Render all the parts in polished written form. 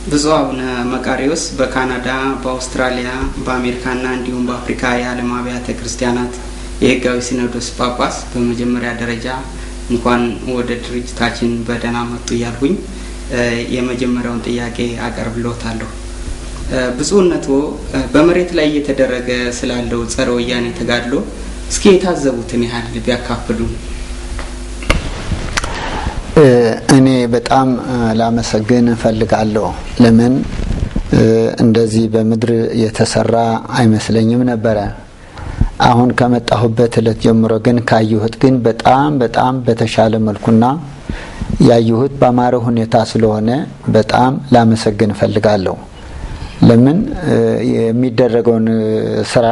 ብፁዕ አቡነ መቃርዮስ በካናዳ፣ በአውስትራሊያ፣ በአሜሪካና እንዲሁም በአፍሪካ የዓለም አብያተ ክርስቲያናት የሕጋዊ ሲኖዶስ ጳጳስ፣ በመጀመሪያ ደረጃ እንኳን ወደ ድርጅታችን በደህና መጡ እያልኩኝ የመጀመሪያውን ጥያቄ አቀርብልዎታለሁ። ብፁዕነቶ በመሬት ላይ እየተደረገ ስላለው ጸረ ወያኔ ተጋድሎ እስኪ የታዘቡትን ያህል ቢያካፍሉን። እኔ በጣም ላመሰግን እፈልጋለሁ። ለምን እንደዚህ በምድር የተሰራ አይመስለኝም ነበረ። አሁን ከመጣሁበት እለት ጀምሮ ግን ካየሁት ግን በጣም በተሻለ መልኩና ያየሁት በአማረ ሁኔታ ስለሆነ በጣም ላመሰግን እፈልጋለሁ። ለምን የሚደረገውን ስራ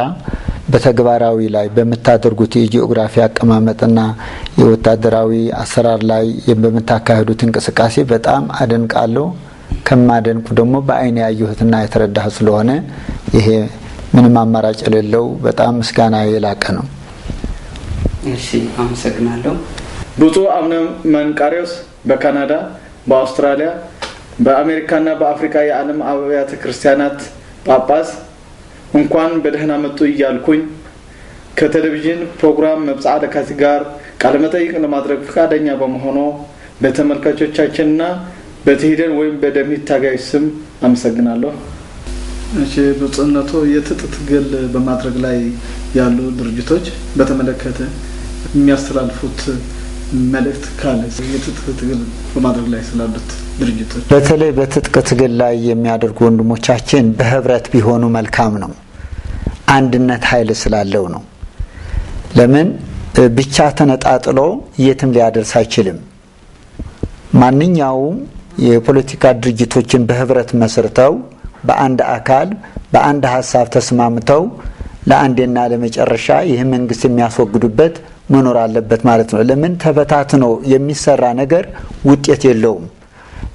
በተግባራዊ ላይ በመታደርጉት የጂኦግራፊ አቀማመጥና የወታደራዊ አሰራር ላይ በመታካሄዱት እንቅስቃሴ በጣም አደንቃለሁ። ከማደንቁ ደግሞ በአይኔ ያየሁትና የተረዳሁት ስለሆነ ይሄ ምንም አማራጭ የሌለው በጣም ምስጋና የላቀ ነው። እሺ፣ አመሰግናለሁ። ብፁዕ አቡነ መቃርዮስ በካናዳ፣ በአውስትራሊያ፣ በአሜሪካና በአፍሪካ የዓለም አብያተ ክርስቲያናት ጳጳስ እንኳን በደህና መጡ እያልኩኝ ከቴሌቪዥን ፕሮግራም መብጽዓ ለካቲ ጋር ቃለ መጠይቅ ለማድረግ ፈቃደኛ በመሆኑ በተመልካቾቻችንና በትሂደን ወይም በደምሂት ታጋይ ስም አመሰግናለሁ። እሺ፣ ብፁዕነቶ የትጥቅ ትግል በማድረግ ላይ ያሉ ድርጅቶች በተመለከተ የሚያስተላልፉት መልእክት ካለ የትጥቅ ትግል በማድረግ ላይ ስላሉት ድርጅቶች በተለይ በትጥቅ ትግል ላይ የሚያደርጉ ወንድሞቻችን በህብረት ቢሆኑ መልካም ነው። አንድነት ኃይል ስላለው ነው። ለምን ብቻ ተነጣጥሎ የትም ሊያደርስ አይችልም። ማንኛውም የፖለቲካ ድርጅቶችን በህብረት መስርተው በአንድ አካል በአንድ ሀሳብ ተስማምተው ለአንዴና ለመጨረሻ ይህ መንግስት የሚያስወግዱበት መኖር አለበት ማለት ነው። ለምን ተበታትኖ የሚሰራ ነገር ውጤት የለውም፣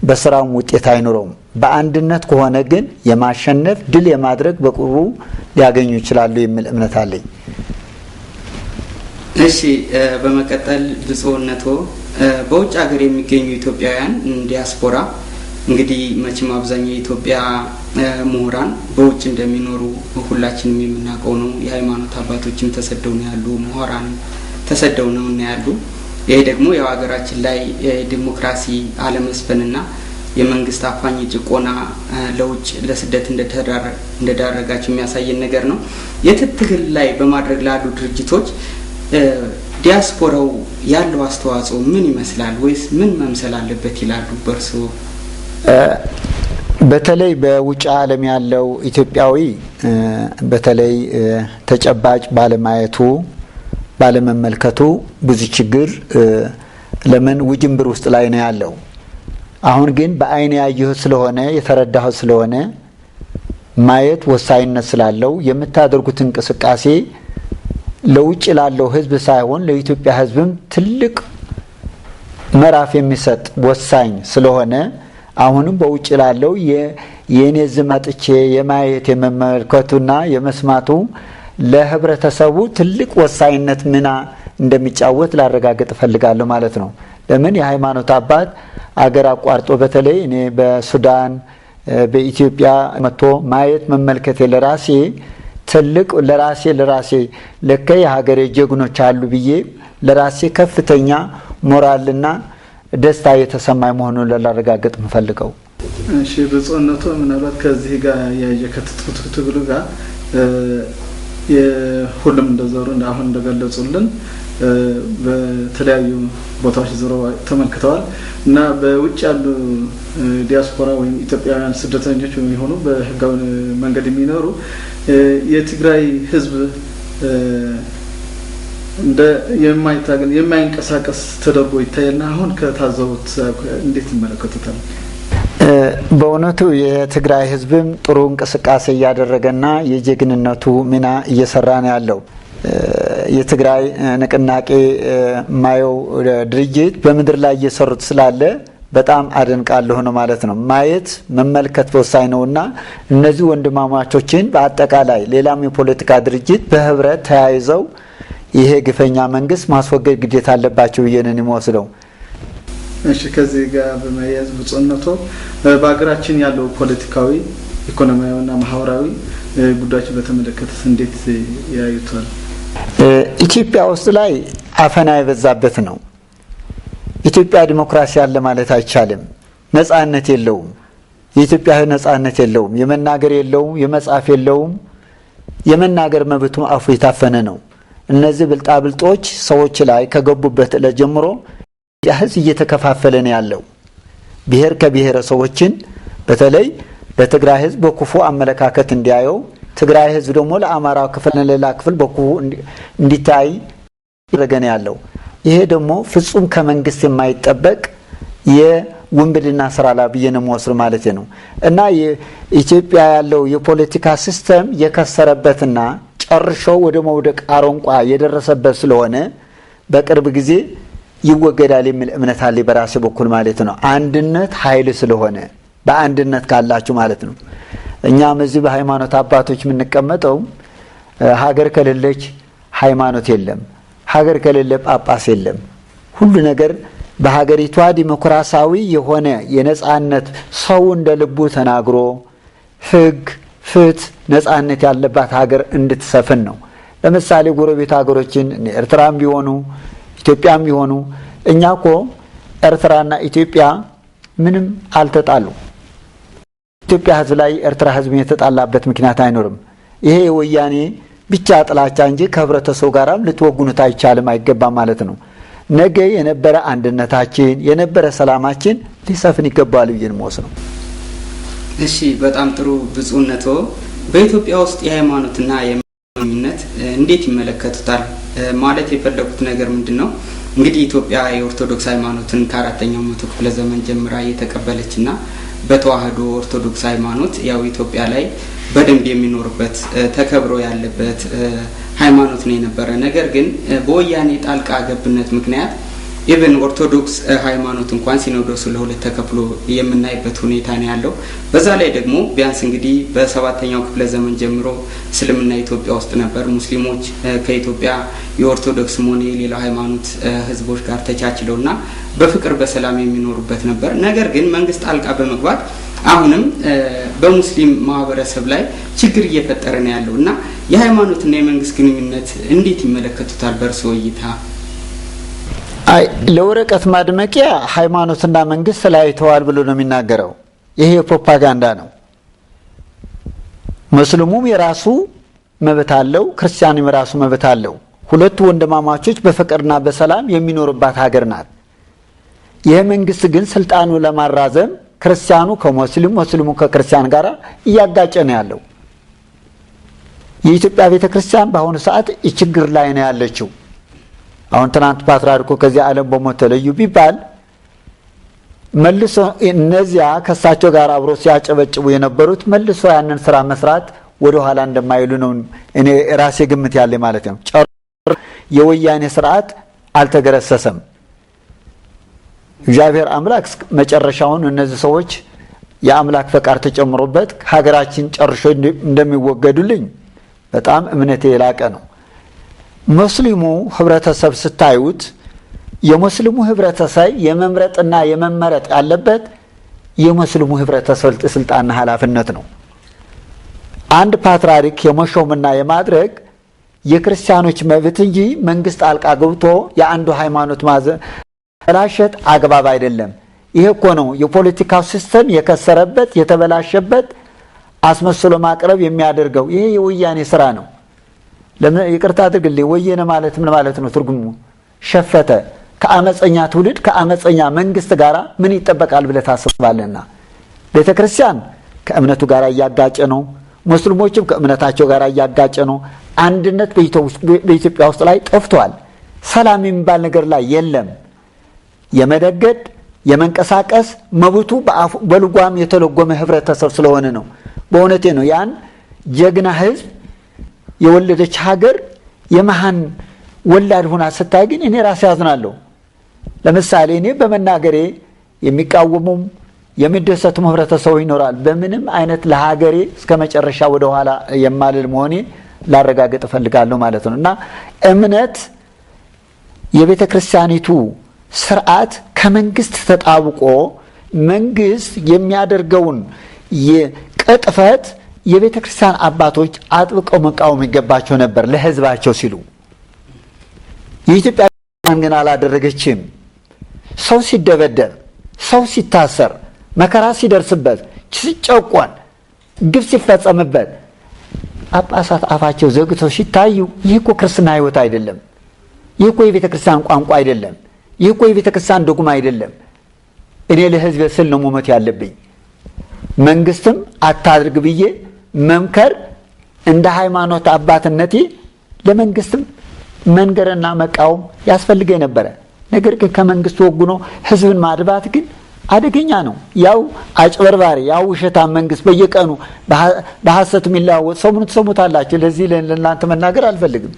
በስራም ውጤት አይኖረውም። በአንድነት ከሆነ ግን የማሸነፍ ድል የማድረግ በቁሩ ሊያገኙ ይችላሉ የሚል እምነት አለኝ። እሺ፣ በመቀጠል ብፁዕነቶ በውጭ ሀገር የሚገኙ ኢትዮጵያውያን ዲያስፖራ እንግዲህ መቼም አብዛኛው የኢትዮጵያ ምሁራን በውጭ እንደሚኖሩ ሁላችንም የምናውቀው ነው። የሃይማኖት አባቶችም ተሰደው ነው ያሉ፣ ምሁራን ተሰደው ነው ያሉ። ይሄ ደግሞ ያው ሀገራችን ላይ ዲሞክራሲ አለመስፈንና የመንግስት አፋኝ ጭቆና ለውጭ ለስደት እንደዳረጋቸው የሚያሳየን ነገር ነው። የትጥቅ ትግል ላይ በማድረግ ላሉ ድርጅቶች ዲያስፖራው ያለው አስተዋጽኦ ምን ይመስላል ወይስ ምን መምሰል አለበት ይላሉ በእርስዎ? በተለይ በውጭ ዓለም ያለው ኢትዮጵያዊ በተለይ ተጨባጭ ባለማየቱ ባለመመልከቱ ብዙ ችግር ለምን ውጅንብር ውስጥ ላይ ነው ያለው። አሁን ግን በአይኔ ያየሁት ስለሆነ የተረዳሁት ስለሆነ ማየት ወሳኝነት ስላለው የምታደርጉት እንቅስቃሴ ለውጭ ላለው ህዝብ ሳይሆን ለኢትዮጵያ ህዝብም ትልቅ ምዕራፍ የሚሰጥ ወሳኝ ስለሆነ አሁንም በውጭ ላለው የኔ ዝመጥቼ የማየት የመመልከቱና የመስማቱ ለህብረተሰቡ ትልቅ ወሳኝነት ሚና እንደሚጫወት ላረጋግጥ ፈልጋለሁ ማለት ነው። ለምን የሃይማኖት አባት አገር አቋርጦ በተለይ እኔ በሱዳን በኢትዮጵያ መጥቶ ማየት መመልከት ለራሴ ትልቅ ለራሴ ለከ የሀገሬ ጀግኖች አሉ ብዬ ለራሴ ከፍተኛ ሞራልና ደስታ የተሰማኝ መሆኑን ላረጋግጥ ምፈልገው። እሺ፣ ብፁዕነቶ ምናልባት ከዚህ ጋር ያየከትቱት ትግሉ ጋር የሁሉም እንደዘሩ አሁን እንደገለጹልን በተለያዩ ቦታዎች ዞረው ተመልክተዋል እና በውጭ ያሉ ዲያስፖራ ወይም ኢትዮጵያውያን ስደተኞች የሚሆኑ በህጋዊ መንገድ የሚኖሩ የትግራይ ህዝብ እንደ የማይታገል የማይንቀሳቀስ ተደርጎ ይታያልና አሁን ከታዘቡት እንዴት ይመለከቱታል? በእውነቱ የትግራይ ህዝብም ጥሩ እንቅስቃሴ እያደረገና የጀግንነቱ ሚና እየሰራ ነው ያለው። የትግራይ ንቅናቄ ማየው ድርጅት በምድር ላይ እየሰሩት ስላለ በጣም አደንቃለሁ ነው ማለት ነው። ማየት መመልከት ወሳኝ ነውና እነዚህ ወንድማማቾችን በአጠቃላይ ሌላም የፖለቲካ ድርጅት በህብረት ተያይዘው ይሄ ግፈኛ መንግስት ማስወገድ ግዴታ አለባቸው ብዬ ነው የምወስደው። እሺ ከዚህ ጋር በመያዝ ብፁዕነቶ በአገራችን ያለው ፖለቲካዊ ኢኮኖሚያዊና ማህበራዊ ጉዳዮች በተመለከተ እንዴት ያዩታል? ኢትዮጵያ ውስጥ ላይ አፈና የበዛበት ነው። ኢትዮጵያ ዲሞክራሲ አለ ማለት አይቻልም። ነጻነት የለውም። የኢትዮጵያ ነጻነት የለውም። የመናገር የለውም፣ የመጻፍ የለውም። የመናገር መብቱ አፉ የታፈነ ነው። እነዚህ ብልጣብልጦች ሰዎች ላይ ከገቡበት ዕለት ጀምሮ ህዝብ እየተከፋፈለ ነው ያለው። ብሔር ከብሔረሰቦችን በተለይ ለትግራይ ህዝብ በክፉ አመለካከት እንዲያየው፣ ትግራይ ህዝብ ደግሞ ለአማራው ክፍል ለሌላ ክፍል በክፉ እንዲታይ ይረገነ ያለው። ይሄ ደግሞ ፍጹም ከመንግስት የማይጠበቅ የውንብድና ስራ ላይ በየነ መወስር ማለት ነው። እና የኢትዮጵያ ያለው የፖለቲካ ሲስተም የከሰረበትና ጨርሾ ወደ መውደቅ አረንቋ የደረሰበት ስለሆነ በቅርብ ጊዜ ይወገዳል የሚል እምነት አለ በራሴ በኩል ማለት ነው። አንድነት ኃይል ስለሆነ በአንድነት ካላችሁ ማለት ነው። እኛም እዚህ በሃይማኖት አባቶች የምንቀመጠው ሀገር ከሌለች ሃይማኖት የለም፣ ሀገር ከሌለ ጳጳስ የለም። ሁሉ ነገር በሀገሪቷ ዲሞክራሲያዊ የሆነ የነጻነት ሰው እንደ ልቡ ተናግሮ ህግ፣ ፍትህ፣ ነጻነት ያለባት ሀገር እንድትሰፍን ነው። ለምሳሌ ጎረቤት ሀገሮችን ኤርትራም ቢሆኑ ኢትዮጵያም ቢሆኑ እኛ እኮ ኤርትራና ኢትዮጵያ ምንም አልተጣሉ። ኢትዮጵያ ህዝብ ላይ ኤርትራ ህዝብ የተጣላበት ምክንያት አይኖርም። ይሄ የወያኔ ብቻ ጥላቻ እንጂ ከህብረተሰቡ ጋርም ልትወጉኑት አይቻልም አይገባም ማለት ነው። ነገ የነበረ አንድነታችን የነበረ ሰላማችን ሊሰፍን ይገባል ብዬ ነው የምወስነው። እሺ በጣም ጥሩ ብፁዕነቶ፣ በኢትዮጵያ ውስጥ የሃይማኖትና የእምነት እንዴት ይመለከቱታል? ማለት የፈለጉት ነገር ምንድነው? እንግዲህ ኢትዮጵያ የኦርቶዶክስ ሃይማኖትን ከ4ኛው መቶ ክፍለ ዘመን ጀምራ የተቀበለችና በተዋህዶ ኦርቶዶክስ ሃይማኖት ያው ኢትዮጵያ ላይ በደንብ የሚኖርበት ተከብሮ ያለበት ሃይማኖት ነው የነበረ። ነገር ግን በወያኔ ጣልቃ ገብነት ምክንያት ኢቭን ኦርቶዶክስ ሃይማኖት እንኳን ሲኖዶሱ ለሁለት ተከፍሎ የምናይበት ሁኔታ ነው ያለው። በዛ ላይ ደግሞ ቢያንስ እንግዲህ በ7ኛው ክፍለ ዘመን ጀምሮ እስልምና ኢትዮጵያ ውስጥ ነበር። ሙስሊሞች ከኢትዮጵያ የኦርቶዶክስ ሆነ የሌላው ሃይማኖት ህዝቦች ጋር ተቻችለውና በፍቅር በሰላም የሚኖሩበት ነበር። ነገር ግን መንግስት ጣልቃ በመግባት አሁንም በሙስሊም ማህበረሰብ ላይ ችግር እየፈጠረ ነው ያለውና የሃይማኖትና የመንግስት ግንኙነት እንዴት ይመለከቱታል በእርስዎ እይታ? ለወረቀት ማድመቂያ ሃይማኖትና መንግስት ተለያይተዋል ብሎ ነው የሚናገረው። ይሄ ፕሮፓጋንዳ ነው። ሙስሊሙም የራሱ መብት አለው፣ ክርስቲያኑም የራሱ መብት አለው። ሁለቱ ወንድማማቾች በፍቅርና በሰላም የሚኖርባት ሀገር ናት። ይህ መንግስት ግን ስልጣኑ ለማራዘም ክርስቲያኑ ከሙስሊም ሙስሊሙ ከክርስቲያን ጋር እያጋጨ ነው ያለው። የኢትዮጵያ ቤተክርስቲያን በአሁኑ ሰዓት ችግር ላይ ነው ያለችው። አሁን ትናንት ፓትርያርኩ ከዚህ ዓለም በሞት ተለዩ ቢባል መልሶ እነዚያ ከሳቸው ጋር አብሮ ሲያጨበጭቡ የነበሩት መልሶ ያንን ስራ መስራት ወደ ኋላ እንደማይሉ ነው እኔ ራሴ ግምት ያለ ማለት ነው። የወያኔ ስርዓት አልተገረሰሰም። እግዚአብሔር አምላክ መጨረሻውን እነዚህ ሰዎች የአምላክ ፈቃድ ተጨምሮበት ሀገራችን ጨርሾ እንደሚወገዱልኝ በጣም እምነቴ የላቀ ነው። ሙስሊሙ ህብረተሰብ ስታዩት የሙስሊሙ ህብረተሰብ የመምረጥና የመመረጥ ያለበት የሙስሊሙ ህብረተሰብ ስልጣንና ኃላፊነት ነው። አንድ ፓትርያርክ የመሾምና የማድረግ የክርስቲያኖች መብት እንጂ መንግስት ጣልቃ ገብቶ የአንዱ ሃይማኖት ማዘላሸት አግባብ አይደለም። ይሄ እኮ ነው የፖለቲካው ሲስተም የከሰረበት የተበላሸበት አስመስሎ ማቅረብ የሚያደርገው። ይሄ የወያኔ ስራ ነው። ለምን ይቅርታ አድርግልኝ፣ ወየነ ማለት ምን ማለት ነው? ትርጉሙ ሸፈተ። ከአመፀኛ ትውልድ ከአመፀኛ መንግስት ጋር ምን ይጠበቃል ብለህ ታስባለህና? ቤተክርስቲያን ከእምነቱ ጋር እያጋጨ ነው። ሙስሊሞችም ከእምነታቸው ጋር እያጋጨ ነው። አንድነት በኢትዮጵያ ውስጥ ላይ ጠፍቷል። ሰላም የሚባል ነገር ላይ የለም። የመደገድ የመንቀሳቀስ መብቱ በልጓም የተለጎመ ህብረተሰብ ስለሆነ ነው። በእውነቴ ነው። ያን ጀግና ህዝብ የወለደች ሀገር የመሃን ወላድ ሆና ስታይ ግን እኔ ራሴ ያዝናለሁ። ለምሳሌ እኔ በመናገሬ የሚቃወሙም የሚደሰቱም ህብረተሰቡ ይኖራል። በምንም አይነት ለሀገሬ እስከ መጨረሻ ወደ ኋላ የማልል መሆኔ ላረጋግጥ እፈልጋለሁ ማለት ነው። እና እምነት የቤተ ክርስቲያኒቱ ስርዓት ከመንግስት ተጣብቆ መንግስት የሚያደርገውን የቅጥፈት የቤተ ክርስቲያን አባቶች አጥብቀው መቃወም ይገባቸው ነበር ለህዝባቸው ሲሉ። የኢትዮጵያ ግን አላደረገችም። ሰው ሲደበደብ፣ ሰው ሲታሰር፣ መከራ ሲደርስበት፣ ሲጨቆን፣ ግፍ ሲፈጸምበት ጳጳሳት አፋቸው ዘግተው ሲታዩ ይህ እኮ ክርስትና ህይወት አይደለም። ይህ እኮ የቤተ ክርስቲያን ቋንቋ አይደለም። ይህ እኮ የቤተ ክርስቲያን ዶግማ አይደለም። እኔ ለህዝብ ስል ነው መሞት ያለብኝ። መንግስትም አታድርግ ብዬ መምከር እንደ ሃይማኖት አባትነቴ ለመንግስትም መንገርና መቃወም ያስፈልገኝ ነበረ። ነገር ግን ከመንግስት ወግኖ ህዝብን ማድባት ግን አደገኛ ነው። ያው አጭበርባሪ፣ ያው ውሸታም መንግስት በየቀኑ በሐሰት የሚለዋወጥ ሰው ምን ትሰሙታላችሁ። ለዚህ ለእናንተ መናገር አልፈልግም።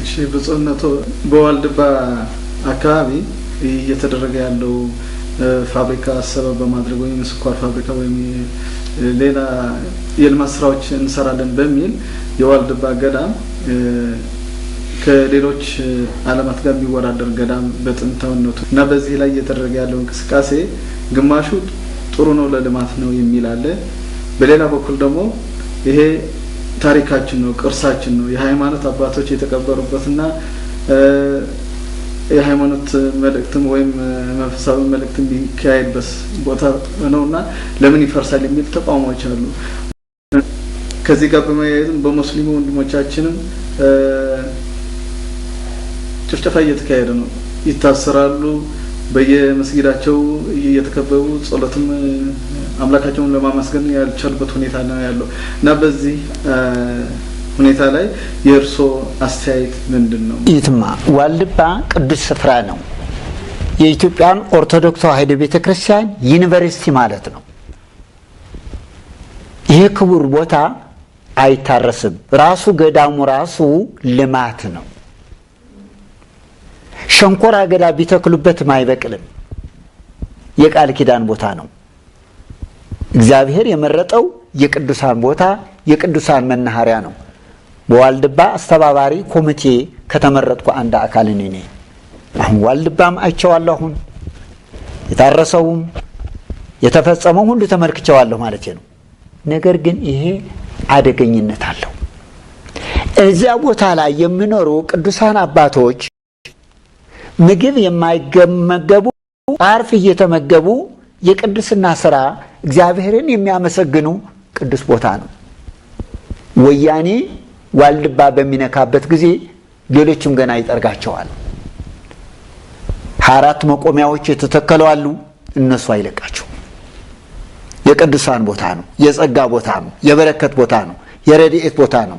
እሺ ብፁዕነቶ በዋልድባ አካባቢ እየተደረገ ያለው ፋብሪካ ሰበብ በማድረግ ወይም ስኳር ፋብሪካ ወይም ሌላ የልማት ስራዎች እንሰራለን በሚል የዋልድባ ገዳም ከሌሎች ዓለማት ጋር የሚወዳደር ገዳም በጥንታዊነቱ እና በዚህ ላይ እየተደረገ ያለው እንቅስቃሴ ግማሹ ጥሩ ነው ለልማት ነው የሚል አለ። በሌላ በኩል ደግሞ ይሄ ታሪካችን ነው፣ ቅርሳችን ነው፣ የሃይማኖት አባቶች የተቀበሩበትና የሃይማኖት መልእክትም ወይም መንፈሳዊ መልእክትም የሚካሄድበት ቦታ ነውና ለምን ይፈርሳል የሚል ተቃውሞዎች አሉ። ከዚህ ጋር በመያያዝም በሙስሊሙ ወንድሞቻችንም ጭፍጨፋ እየተካሄደ ነው። ይታሰራሉ፣ በየመስጊዳቸው እየተከበቡ ጸሎትም አምላካቸውን ለማመስገን ያልቻሉበት ሁኔታ ነው ያለው እና በዚህ ሁኔታ ላይ የእርሶ አስተያየት ምንድነው? ይትማ ዋልድባ ቅዱስ ስፍራ ነው። የኢትዮጵያን ኦርቶዶክስ ተዋሕዶ ቤተክርስቲያን ዩኒቨርሲቲ ማለት ነው። ይሄ ክቡር ቦታ አይታረስም። ራሱ ገዳሙ ራሱ ልማት ነው። ሸንኮራ አገዳ ቢተክሉበትም አይበቅልም። የቃል ኪዳን ቦታ ነው። እግዚአብሔር የመረጠው የቅዱሳን ቦታ፣ የቅዱሳን መናኸሪያ ነው። በዋልድባ አስተባባሪ ኮሚቴ ከተመረጥኩ አንድ አካል ነኝ። አሁን ዋልድባም አይቼዋለሁ። አሁን የታረሰውም የተፈጸመው ሁሉ ተመልክቼዋለሁ ማለት ነው። ነገር ግን ይሄ አደገኝነት አለው። እዚያ ቦታ ላይ የሚኖሩ ቅዱሳን አባቶች ምግብ የማይገመገቡ አርፍ እየተመገቡ የቅድስና ስራ እግዚአብሔርን የሚያመሰግኑ ቅዱስ ቦታ ነው። ወያኔ ዋልድባ በሚነካበት ጊዜ ሌሎችም ገና ይጠርጋቸዋል። 24 መቆሚያዎች የተተከሉ አሉ። እነሱ አይለቃቸው። የቅዱሳን ቦታ ነው፣ የጸጋ ቦታ ነው፣ የበረከት ቦታ ነው፣ የረድኤት ቦታ ነው።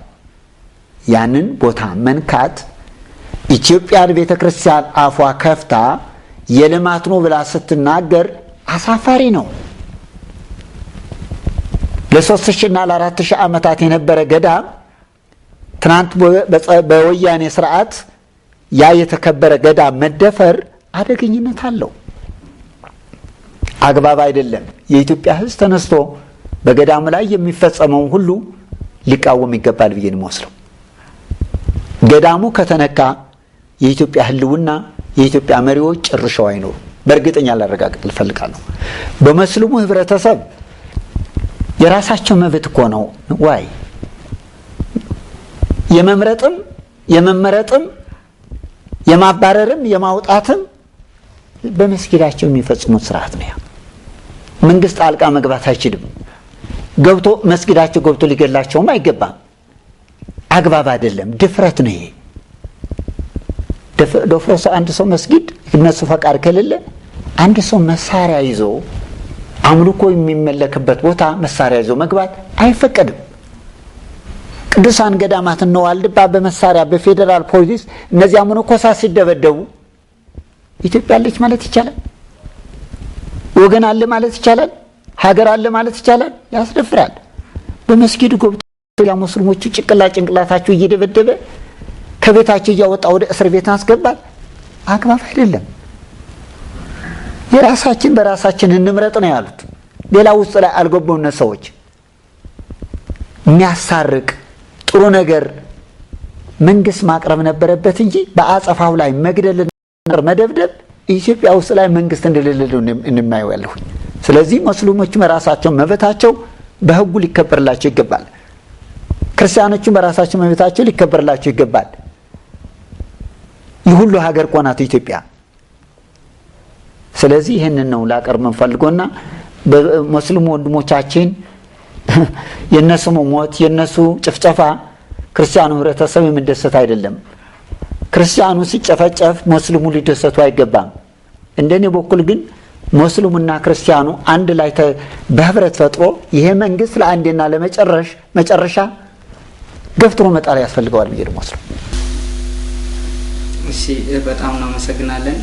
ያንን ቦታ መንካት ኢትዮጵያን ቤተክርስቲያን አፏ ከፍታ የልማት ነው ብላ ስትናገር አሳፋሪ ነው። ለ3000 እና ለ4000 ዓመታት የነበረ ገዳም ትናንት በወያኔ ስርዓት ያ የተከበረ ገዳም መደፈር አደገኝነት አለው። አግባብ አይደለም። የኢትዮጵያ ሕዝብ ተነስቶ በገዳም ላይ የሚፈጸመው ሁሉ ሊቃወም ይገባል ብዬ ነው የምወስደው። ገዳሙ ከተነካ የኢትዮጵያ ህልውና የኢትዮጵያ መሪዎች ጭርሻው አይኖሩ። በእርግጠኛ ላረጋግጥ እፈልጋለሁ። በሙስሊሙ ህብረተሰብ የራሳቸው መብት እኮ ነው። ዋይ የመመረጥም የማባረርም የማውጣትም በመስጊዳቸው የሚፈጽሙት ስርዓት ነው። መንግስት ጣልቃ መግባት አይችልም። ገብቶ መስጊዳቸው ገብቶ ሊገላቸውም አይገባም። አግባብ አይደለም። ድፍረት ነው ይሄ። ደፍሮስ አንድ ሰው መስጊድ እነሱ ፈቃድ ከሌለ አንድ ሰው መሳሪያ ይዞ አምልኮ የሚመለክበት ቦታ መሳሪያ ይዞ መግባት አይፈቀድም። ቅዱሳን ገዳማት ነው ዋልድባ በመሳሪያ በፌደራል ፖሊስ እነዚያ መነኮሳት ሲደበደቡ ኢትዮጵያ አለች ማለት ይቻላል? ወገን አለ ማለት ይቻላል? ሀገር አለ ማለት ይቻላል? ያስደፍራል። በመስጊድ ገብቶ ያ ሙስሊሞቹ ጭንቅላታቸው እየደበደበ ከቤታቸው እያወጣ ወደ እስር ቤት አስገባል። አግባብ አይደለም። የራሳችን በራሳችን እንምረጥ ነው ያሉት። ሌላ ውስጥ ላይ አልገቡም ሰዎች። የሚያሳርቅ ጥሩ ነገር መንግስት ማቅረብ ነበረበት እንጂ በአጸፋው ላይ መግደልና መደብደብ ኢትዮጵያ ውስጥ ላይ መንግስት እንደሌለ እንማየው ያለሁኝ። ስለዚህ ሙስሊሞችም ራሳቸው መብታቸው በህጉ ሊከበርላቸው ይገባል። ክርስቲያኖችም በራሳቸው መብታቸው ሊከበርላቸው ይገባል። ይሁሉ ሀገር ቆናት ኢትዮጵያ። ስለዚህ ይሄንን ነው ላቀርብ እንፈልጎና በሙስሊም ወንድሞቻችን የነሱ ሞት የነሱ ጭፍጨፋ ክርስቲያኑ ህብረተሰብ የሚደሰት አይደለም። ክርስቲያኑ ሲጨፈጨፍ ሙስሊሙ ሊደሰቱ አይገባም። እንደኔ በኩል ግን ሙስሊሙና ክርስቲያኑ አንድ ላይ በህብረት ፈጥሮ ይሄ መንግስት ለአንዴና ለመጨረሻ ገፍትሮ መጣል ያስፈልገዋል ብዬ ነው ሙስሊም። እሺ በጣም እናመሰግናለን።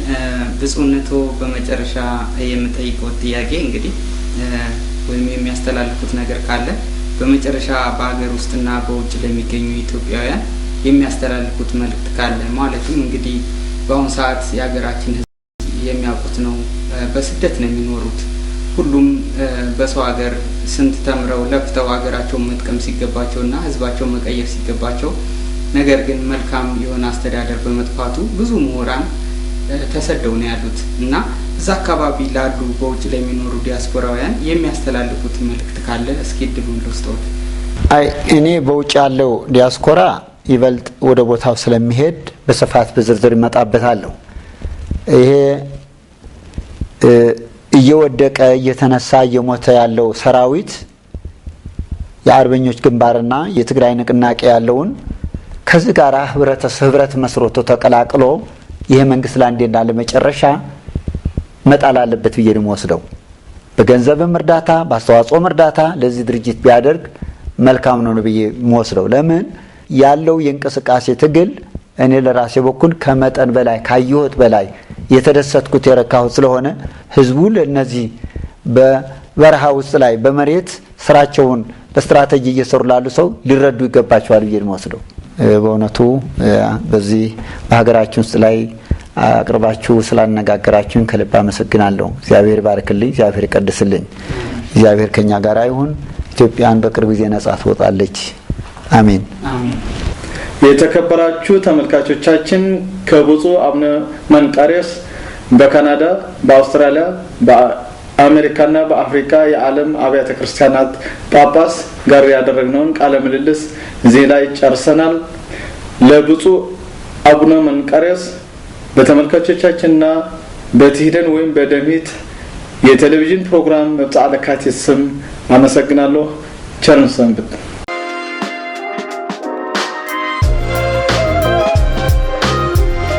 ብፁዕነቶ በመጨረሻ የምጠይቀው ጥያቄ እንግዲህ ወይም የሚያስተላልፉት ነገር ካለ በመጨረሻ በሀገር ውስጥና በውጭ ለሚገኙ ኢትዮጵያውያን የሚያስተላልፉት መልእክት ካለ ማለትም እንግዲህ በአሁኑ ሰዓት የሀገራችን ህዝብ የሚያውቁት ነው፣ በስደት ነው የሚኖሩት። ሁሉም በሰው ሀገር ስንት ተምረው ለፍተው ሀገራቸውን መጥቀም ሲገባቸውና ህዝባቸውን መቀየር ሲገባቸው ነገር ግን መልካም የሆነ አስተዳደር በመጥፋቱ ብዙ ምሁራን ተሰደው ነው ያሉት እና እዛ አካባቢ ላሉ በውጭ ላይ የሚኖሩ ዲያስፖራውያን የሚያስተላልፉት መልእክት ካለ እስኪ እድሉን ልስጥዎት። እኔ በውጭ ያለው ዲያስፖራ ይበልጥ ወደ ቦታው ስለሚሄድ በስፋት በዝርዝር ይመጣበታለሁ። ይሄ እየወደቀ እየተነሳ እየሞተ ያለው ሰራዊት የአርበኞች ግንባርና የትግራይ ንቅናቄ ያለውን ከዚህ ጋር ህብረት መስርቶ ተቀላቅሎ ይሄ መንግስት ለአንዴና ለመጨረሻ መጣል አለበት ብዬ ነው የምወስደው። በገንዘብም እርዳታ በአስተዋጽኦም እርዳታ ለዚህ ድርጅት ቢያደርግ መልካም ነው ብዬ የምወስደው። ለምን ያለው የእንቅስቃሴ ትግል እኔ ለራሴ በኩል ከመጠን በላይ ካየሁት በላይ የተደሰትኩት የረካሁት ስለሆነ ህዝቡ ለነዚህ በበረሃ ውስጥ ላይ በመሬት ስራቸውን በስትራቴጂ እየሰሩ ላሉ ሰው ሊረዱ ይገባቸዋል ብዬ ነው የምወስደው። በእውነቱ በዚህ በሀገራችን ውስጥ ላይ አቅርባችሁ ስላነጋገራችሁን ከልብ አመሰግናለሁ። እግዚአብሔር ባርክልኝ፣ እግዚአብሔር ይቀድስልኝ፣ እግዚአብሔር ከኛ ጋር ይሁን። ኢትዮጵያን በቅርብ ጊዜ ነጻ ትወጣለች። አሜን አሜን። የተከበራችሁ ተመልካቾቻችን ከብፁዕ አቡነ መንቃሪዎስ በካናዳ፣ በአውስትራሊያ፣ በአሜሪካና በአፍሪካ የዓለም አብያተ ክርስቲያናት ጳጳስ ጋር ያደረግነውን ቃለ ምልልስ እዚህ ላይ ጨርሰናል። ለብፁዕ አቡነ መንቃሪዎስ በተመልካቾቻችንና በትሂደን ወይም በደምሂት የቴሌቪዥን ፕሮግራም መብጽዓ ለካቲት ስም አመሰግናለሁ። ቸር ሰንብቱ።